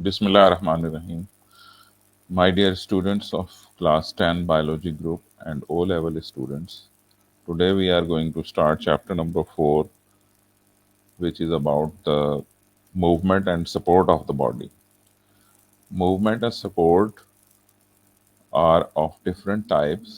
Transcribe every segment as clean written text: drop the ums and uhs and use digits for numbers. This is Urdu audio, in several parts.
Bismillahirrahmanirrahim. My dear students of class 10 biology group and O level students, today we are going to start chapter number 4, which is about the movement and support of the body. Movement and support are of different types.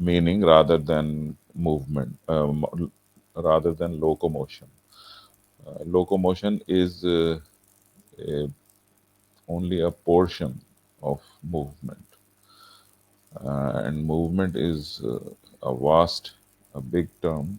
meaning rather than movement, rather than locomotion. Locomotion is only a portion of movement, and movement is a vast, a big term.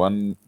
1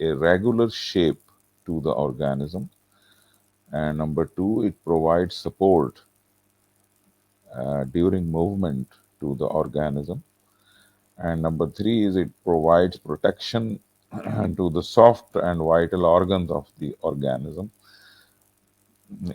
a regular shape to the organism. And number two, it provides support during movement to the organism. And number three is it provides protection to the soft and vital organs of the organism.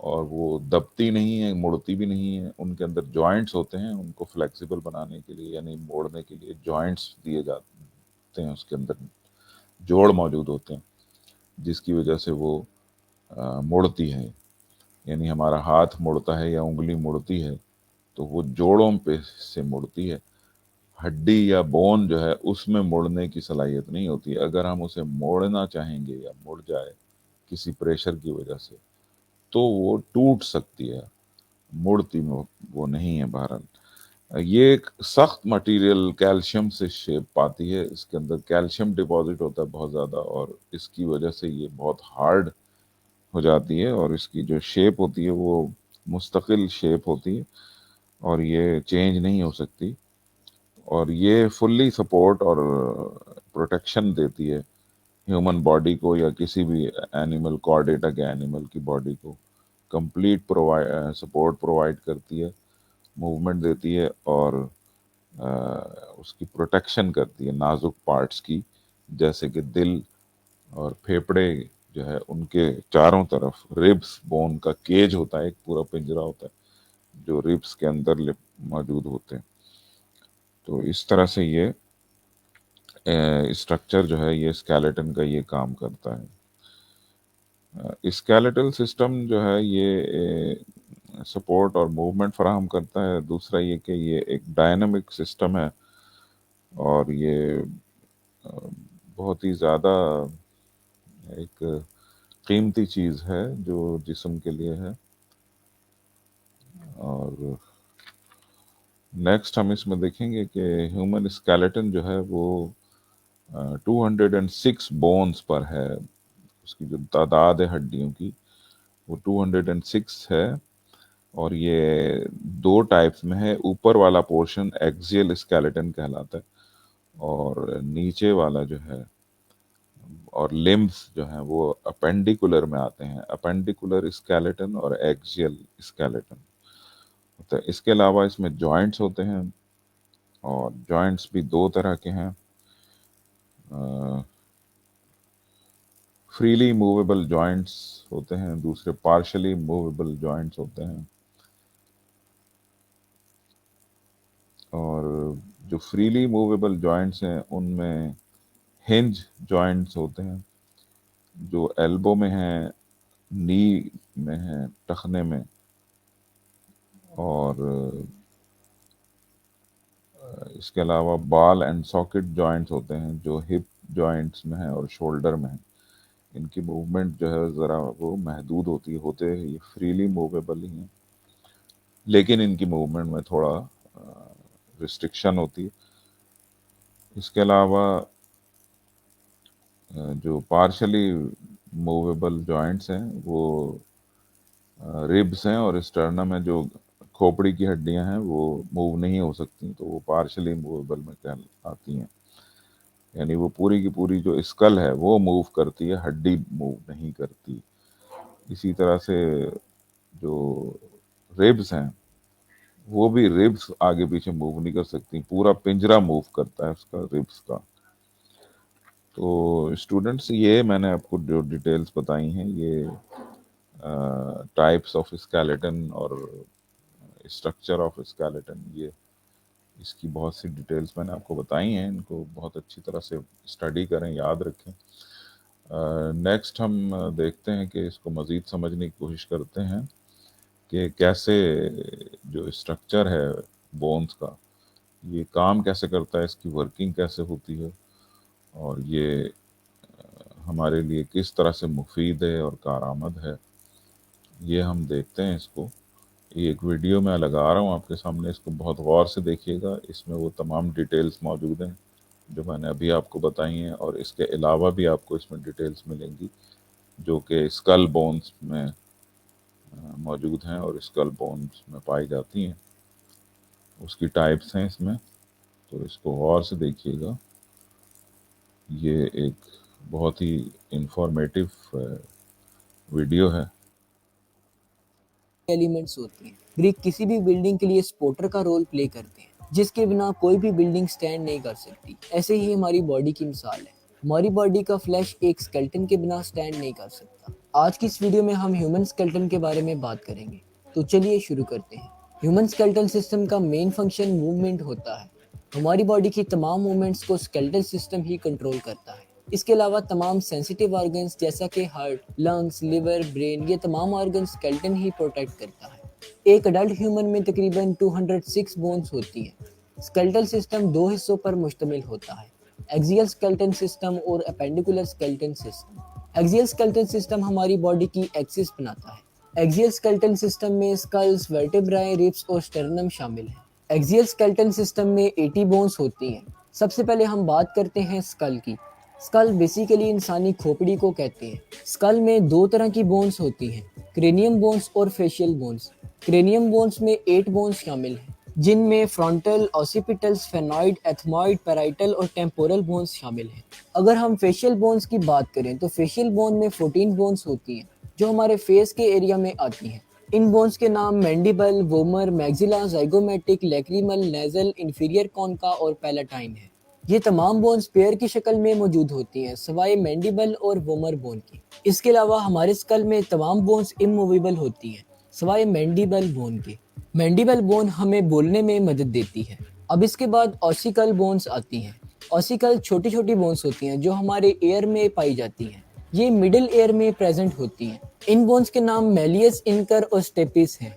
اور وہ دبتی نہیں ہے، مڑتی بھی نہیں ہے. ان کے اندر جوائنٹس ہوتے ہیں ان کو فلیکسیبل بنانے کے لیے، یعنی موڑنے کے لیے جوائنٹس دیے جاتے ہیں، اس کے اندر جوڑ موجود ہوتے ہیں جس کی وجہ سے وہ مڑتی ہے. یعنی ہمارا ہاتھ مڑتا ہے یا انگلی مڑتی ہے تو وہ جوڑوں پہ سے مڑتی ہے. ہڈی یا بون جو ہے اس میں مڑنے کی صلاحیت نہیں ہوتی. اگر ہم اسے موڑنا چاہیں گے یا مڑ جائے کسی پریشر کی وجہ سے تو وہ ٹوٹ سکتی ہے، مڑتی میں وہ نہیں ہے. بہرحال یہ ایک سخت مٹیریل کیلشیم سے شیپ پاتی ہے، اس کے اندر کیلشیم ڈپازٹ ہوتا ہے بہت زیادہ، اور اس کی وجہ سے یہ بہت ہارڈ ہو جاتی ہے، اور اس کی جو شیپ ہوتی ہے وہ مستقل شیپ ہوتی ہے اور یہ چینج نہیں ہو سکتی. اور یہ فلی سپورٹ اور پروٹیکشن دیتی ہے ہیومن باڈی کو یا کسی بھی اینیمل، کارڈیٹا کے اینیمل کی باڈی کو کمپلیٹ سپورٹ پرووائڈ کرتی ہے، موومنٹ دیتی ہے، اور اس کی پروٹیکشن کرتی ہے نازک پارٹس کی، جیسے کہ دل اور پھیپڑے جو ہے ان کے چاروں طرف ریبس بون کا کیج ہوتا ہے، ایک پورا پنجرا ہوتا ہے جو ریبس کے اندر موجود ہوتے ہیں. تو اس طرح سے یہ اسٹرکچر جو ہے یہ اسکیلیٹن کا یہ کام کرتا ہے. اسکیلیٹل سسٹم جو ہے یہ سپورٹ اور موومنٹ فراہم کرتا ہے. دوسرا یہ کہ یہ ایک ڈائنامک سسٹم ہے اور یہ بہت ہی زیادہ ایک قیمتی چیز ہے جو جسم کے لیے ہے. اور نیکسٹ ہم اس میں دیکھیں گے کہ ہیومن اسکیلیٹن جو ہے وہ 206 بونز پر ہے. اس کی جو تعداد ہے ہڈیوں کی وہ 206 ہے، اور یہ دو ٹائپس میں ہے. اوپر والا پورشن ایکزیل اسکیلیٹن کہلاتا ہے، اور نیچے والا جو ہے اور لمبس جو ہیں وہ اپینڈیکولر میں آتے ہیں. اپینڈیکولر اسکیلیٹن اور ایکزیل اسکیلیٹن. تو اس کے علاوہ اس میں جوائنٹس ہوتے ہیں، اور جوائنٹس بھی دو طرح کے ہیں. فریلی موویبل جوائنٹس ہوتے ہیں، دوسرے پارشلی موویبل جوائنٹس ہوتے ہیں. اور جو فریلی موویبل جوائنٹس ہیں ان میں ہنج جوائنٹس ہوتے ہیں جو ایلبو میں ہیں، نی میں ہیں، ٹخنے میں. اور اس کے علاوہ بال اینڈ ساکٹ جوائنٹس ہوتے ہیں جو ہپ جوائنٹس میں ہیں اور شولڈر میں ہیں. ان کی موومنٹ جو ہے ذرا وہ محدود ہوتے ہیں، یہ فریلی موویبل ہی ہیں لیکن ان کی موومنٹ میں تھوڑا ریسٹرکشن ہوتی ہے. اس کے علاوہ جو پارشلی موویبل جوائنٹس ہیں وہ ریبس ہیں اور اسٹرنم میں جو کھوپڑی کی ہڈیاں ہیں وہ موو نہیں ہو سکتی، تو وہ پارشلی موویبل میں آتی ہیں. یعنی وہ پوری کی پوری جو اسکل ہے وہ موو کرتی ہے، ہڈی موو نہیں کرتی. اسی طرح سے جو ریبس ہیں وہ بھی ریبس آگے پیچھے موو نہیں کر سکتی، پورا پنجرا موو کرتا ہے اس کا ریبس کا. تو اسٹوڈنٹس یہ میں نے آپ کو جو ڈیٹیلز بتائی ہیں یہ ٹائپس آف اسکیلیٹن اور اسٹرکچر آف اسکیلیٹن، یہ اس کی بہت سی ڈیٹیلز میں نے آپ کو بتائی ہیں. ان کو بہت اچھی طرح سے اسٹڈی کریں، یاد رکھیں. نیکسٹ ہم دیکھتے ہیں کہ اس کو مزید سمجھنے کی کوشش کرتے ہیں کہ کیسے جو اسٹرکچر ہے بونز کا یہ کام کیسے کرتا ہے، اس کی ورکنگ کیسے ہوتی ہے، اور یہ ہمارے لیے کس طرح سے مفید ہے اور کارآمد ہے. یہ ہم دیکھتے ہیں. اس کو ایک ویڈیو میں لگا رہا ہوں آپ کے سامنے، اس کو بہت غور سے دیکھیے گا. اس میں وہ تمام ڈیٹیلز موجود ہیں جو میں نے ابھی آپ کو بتائی ہیں، اور اس کے علاوہ بھی آپ کو اس میں ڈیٹیلز ملیں گی جو کہ اسکل بونز میں موجود ہیں اور اسکل بونز میں پائی جاتی ہیں. اس کی ٹائپس ہیں اس میں، تو اس کو غور سے دیکھیے گا. یہ ایک بہت ہی انفارمیٹیو ویڈیو ہے. ایلیمنٹس ہوتے ہیں. بریک کسی بھی بلڈنگ کے لیے سپورٹر کا رول پلے کرتے ہیں جس کے بنا کوئی بھی بلڈنگ سٹینڈ نہیں کر سکتی. ایسے ہی ہماری باڈی کی مثال ہے. ہماری باڈی کا فلیش ایک اسکیلٹن کے بنا سٹینڈ نہیں کر سکتا. آج کی اس ویڈیو میں ہم ہیومن اسکیلٹن کے بارے میں بات کریں گے، تو چلیے شروع کرتے ہیں۔ ہیومن اسکیلٹن سسٹم کا مین فنکشن موومنٹ ہوتا ہے۔ ہماری باڈی کی تمام موومنٹس کو اسکیلٹن سسٹم ہی کنٹرول کرتا ہے۔ اس کے علاوہ تمام سینسیٹیو آرگنز جیسا کہ ہارٹ، لنگز، لیور، برین، یہ تمام آرگنز اسکیلٹن ہی پروٹیکٹ کرتا ہے۔ ایک اڈلٹ ہیومن میں تقریباً 206 بونز ہوتی ہیں۔ اسکیلٹل سسٹم دو حصوں پر مشتمل ہوتا ہے: ایکزیل اسکیلٹن سسٹم اور appendicular skeleton system. Axial skeleton system ہماری باڈی کی ایکسس بناتا ہے۔ ایکزیل اسکیلٹن سسٹم میں اسکلز، ورٹیبرائے، ریبس اور سٹرنم شامل ہیں۔ ایکزیل اسکیلٹن سسٹم میں 80 بونز ہوتی ہیں۔ سب سے پہلے ہم بات کرتے ہیں اسکل کی۔ اسکل بیسیکلی انسانی کھوپڑی کو کہتے ہیں۔ اسکل میں دو طرح کی بونز ہوتی ہیں: کرینیم بونز اور فیشیل بونز۔ کرینیم بونز میں 8 بونز شامل ہیں، جن میں فرونٹل، اوسیپیٹل، سفینوئڈ، ایتھموئڈ، پیرائٹل اور ٹیمپورل بونز شامل ہیں۔ اگر ہم فیشیل بونز کی بات کریں تو فیشیل بون میں 14 بونز ہوتی ہیں، جو ہمارے فیس کے ایریا میں آتی ہیں۔ ان بونز کے نام مینڈیبل، وومر، میگزیلا، زائگومیٹک، لیکریمل، نیزل، انفیریئر کونکا اور پیلاٹائن ہیں۔ یہ تمام بونز پیئر کی شکل میں موجود ہوتی ہیں، سوائے مینڈیبل اور وومر بون کی۔ اس کے علاوہ ہمارے اسکل میں تمام بونز اموویبل ہوتی ہیں، سوائے مینڈیبل بون کے۔ مینڈیبل بون ہمیں بولنے میں مدد دیتی ہے۔ اب اس کے بعد اوسیکل بونز آتی ہیں۔ اوسیکل چھوٹی چھوٹی بونز ہوتی ہیں جو ہمارے ایئر میں پائی جاتی ہیں۔ یہ مڈل ایئر میں پریزنٹ ہوتی ہیں۔ ان بونز کے نام میلیس، انکر اور سٹیپس ہیں۔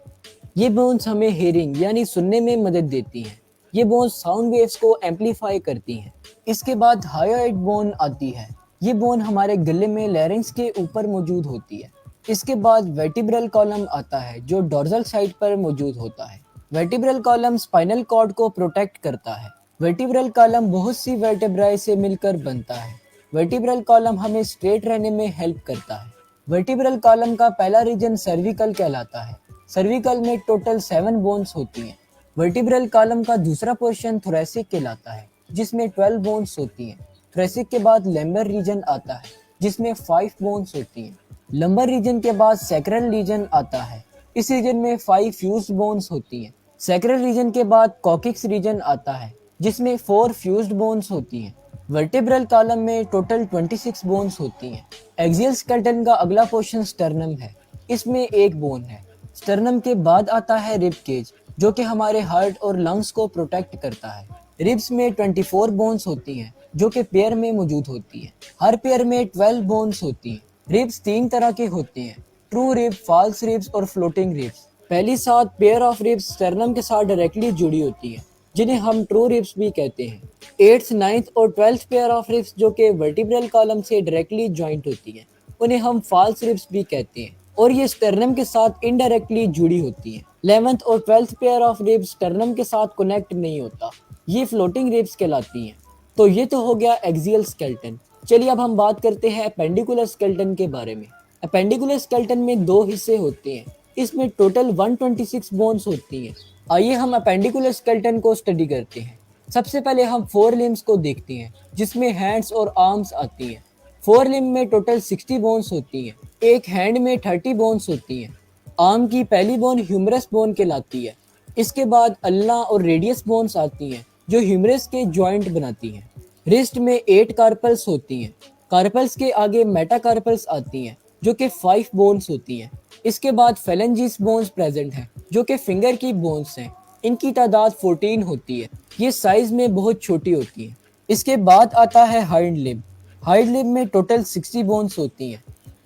یہ بونز ہمیں ہیئرنگ یعنی سننے میں مدد دیتی ہیں۔ یہ بونز ساؤنڈ ویوز کو ایمپلیفائی کرتی ہیں۔ اس کے بعد ہائیوئڈ بون آتی ہے۔ یہ بون ہمارے گلے میں لیرنکس کے اوپر موجود ہوتی ہے۔ اس کے بعد ویرٹیبرل کالم آتا ہے جو ڈورزل سائڈ پر موجود ہوتا ہے۔ ویرٹیبرل کالم اسپائنل کارڈ کو پروٹیکٹ کرتا ہے۔ ورٹیبرل کالم بہت سی ورٹیبرائی سے مل کر بنتا ہے۔ ورٹیبرل کالم ہمیں اسٹریٹ رہنے میں ہیلپ کرتا ہے۔ ورٹیبرل کالم کا پہلا ریجن سرویکل کہلاتا ہے۔ سرویکل میں ٹوٹل 7 بونز ہوتی ہیں۔ ورٹیبرل کالم کا دوسرا پورشن تھوریسک کہلاتا ہے، جس میں 12 بونز ہوتی ہیں۔ تھوریسک کے بعد لیمبر ریجن آتا ہے، جس میں 5 بونز ہوتی ہیں۔ لمبر ریجن کے بعد سیکرل ریجن آتا ہے۔ اس ریجن میں 5 فیوزڈ بونز ہوتی ہیں۔ سیکرل ریجن کے بعد کوککس ریجن آتا ہے، جس میں 4 فیوزڈ بونز ہوتی ہیں۔ ورٹیبرل کالم میں ٹوٹل 26 بونز ہوتی ہیں۔ ایکزیل اسکیلٹن کا اگلا پورشن سٹرنم ہے۔ اس میں 1 بون ہے۔ سٹرنم کے بعد آتا ہے ریب کیج، جو کہ ہمارے ہارٹ اور لنگز کو پروٹیکٹ کرتا ہے۔ ریبس میں 24 بونز ہوتی ہیں، جو کہ پیئر میں موجود ہوتی ہیں۔ ہر پیئر میں 12 بونز ہوتی ہیں۔ ریبس 3 طرح کے ہوتے ہیں: ٹرو ریب، فالس ریبس اور فلوٹنگ ریبس۔ پہلی 7 پیئر آف ریبس سٹرنم کے ساتھ ڈائریکٹلی جڑی ہوتی ہیں، جنہیں ہم ٹرو ریبس بھی کہتے ہیں۔ 8th، 9th اور 12th پیئر آف ریبس جو کہ ورٹیبرل کالم سے ڈائریکٹلی جوائنٹ ہوتی ہیں، انہیں ہم فالس ریبس بھی کہتے ہیں، اور یہ سٹرنم کے ساتھ انڈائریکٹلی جڑی ہوتی ہیں۔ 11th اور 12th پیئر آف ریبس سٹرنم کے ساتھ کنیکٹ نہیں ہوتا، یہ فلوٹنگ ریبس کہلاتی ہیں۔ تو یہ تو ہو گیا ایکزیل اسکیلٹن۔ چلیے اب ہم بات کرتے ہیں اپینڈیکولر اسکیلٹن کے بارے میں۔ اپینڈیکولر اسکیلٹن میں 2 حصے ہوتے ہیں۔ اس میں ٹوٹل 126 بونز ہوتی ہیں۔ آئیے ہم اپینڈیکولر اسکیلٹن کو اسٹڈی کرتے ہیں۔ سب سے پہلے ہم 4 لمبس کو دیکھتے ہیں، جس میں ہینڈز اور آرمز آتی ہیں۔ 4 لمب میں ٹوٹل 60 بونز ہوتی ہیں۔ ایک ہینڈ میں 30 بونز ہوتی ہیں۔ آرم کی پہلی بون ہیومرس بون کہلاتی ہے۔ اس کے بعد اللہ اور ریڈیس بونز آتی ہیں، جو ہیومرس کے جوائنٹ بناتی ہیں۔ رسٹ میں 8 کارپلس ہوتی ہیں۔ کارپلس کے آگے میٹا کارپلس آتی ہیں، جو کہ 5 بونز ہوتی ہیں۔ اس کے بعد فیلنجیس بونز پریزنٹ ہیں، جو کہ فنگر کی بونز ہیں۔ ان کی تعداد 14 ہوتی ہے۔ یہ سائز میں بہت چھوٹی ہوتی ہیں۔ اس کے بعد آتا ہے ہائنڈ لمب۔ ہائنڈ لمب میں ٹوٹل 60 بونز ہوتی ہیں۔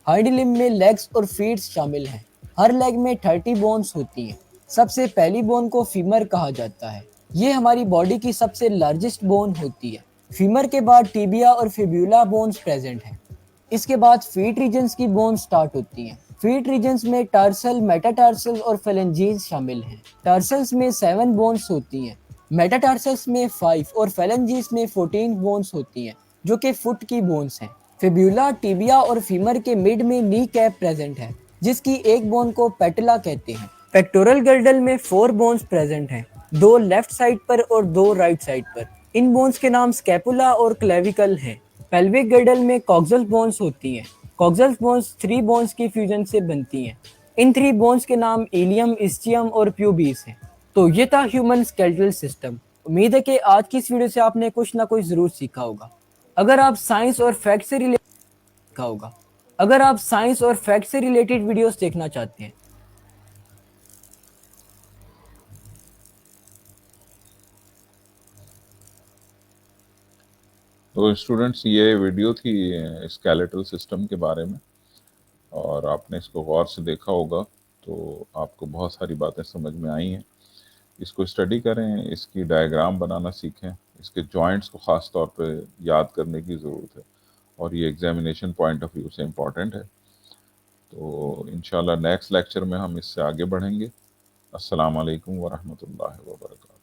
ہائنڈ لمب میں لیگز اور فیٹ شامل ہیں۔ ہر لیگ میں 30 بونز ہوتی ہیں۔ سب سے پہلی بون کو فیمر کہا جاتا ہے۔ یہ ہماری باڈی کی سب سے لارجسٹ بون ہوتی ہے۔ فیمر کے بعد ٹیبیا اور فیبیولا بونز پریزنٹ ہیں۔ اس کے بعد فیٹ ریجنز کی بونز سٹارٹ ہوتی ہیں۔ فیٹ ریجنز میں ٹارسل، میٹاٹارسل اور فیلنجیز شامل ہیں۔ ٹارسلز میں 7 بونز ہوتی ہیں۔ میٹاٹارسلز میں 5 اور فیلنجیز میں 14 بونز ہوتی ہیں، جو کہ فٹ کی بونز ہیں۔ فیبیولا، ٹیبیا اور فیمر کے مڈ میں نی کیپ پریزنٹ ہے، جس کی ایک بون کو پیٹلا کہتے ہیں۔ پیکٹورل گرڈل میں 4 بونز پریزنٹ ہیں، 2 لیفٹ سائڈ پر اور 2 رائٹ سائڈ پر۔ ان بونز کے نام سکیپولا اور کلیویکل ہیں۔ پیلوک گرڈل میں کوگزل بونز ہوتی ہیں۔ کوگزل بونز 3 بونز کی فیوژن سے بنتی ہیں۔ ان 3 بونز کے نام ایلیم، اسچیم اور پیوبیس ہیں۔ تو یہ تھا ہیومن اسکیلٹل سسٹم۔ امید ہے کہ آج کی اس ویڈیو سے آپ نے کچھ نہ کچھ ضرور سیکھا ہوگا۔ اگر آپ سائنس اور فیکٹ سے ریلیٹ سیکھا ہوگا اگر آپ سائنس اور فیکٹ سے ریلیٹڈ ویڈیوز دیکھنا چاہتے ہیں تو اسٹوڈنٹس یہ ویڈیو تھی اسکیلیٹل سسٹم کے بارے میں، اور آپ نے اس کو غور سے دیکھا ہوگا تو آپ کو بہت ساری باتیں سمجھ میں آئی ہیں۔ اس کو اسٹڈی کریں، اس کی ڈائیگرام بنانا سیکھیں، اس کے جوائنٹس کو خاص طور پہ یاد کرنے کی ضرورت ہے، اور یہ ایگزامینیشن پوائنٹ آف ویو سے امپورٹنٹ ہے۔ تو انشاءاللہ نیکسٹ لیکچر میں ہم اس سے آگے بڑھیں گے۔ السلام علیکم ورحمۃ اللہ وبرکاتہ۔